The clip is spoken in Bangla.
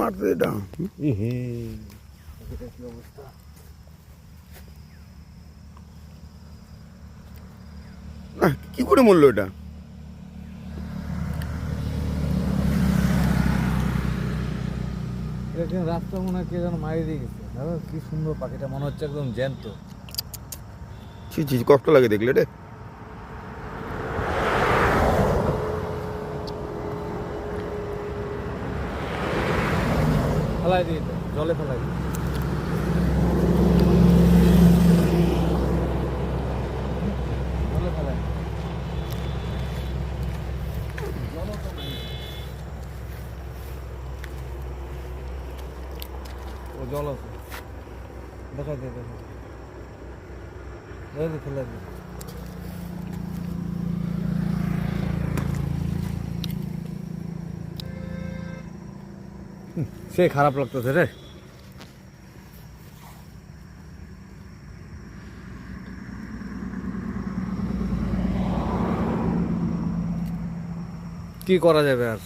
মারতে এটা কি অবস্থা। না কি করে মরলো এটা? এখানে রাস্তা মনে হয় কে যেন মারি দিয়ে গেছে। দাদা কি সুন্দর পাখিটা, মনে হচ্ছে একদম জ্যান্ত। ছি ছি কষ্ট লাগে দেখলে রে। ফেলাই দিয়ে দাও, জলে ফেলাই দিয়ে। জলে ফেলাই জলও তো নাই। ও জল আছে, দেখা দিয়ে দেখা দিয়ে ফেলাই দিয়ে। সে খারাপ লাগতেছে রে। কি করা যাবে আর।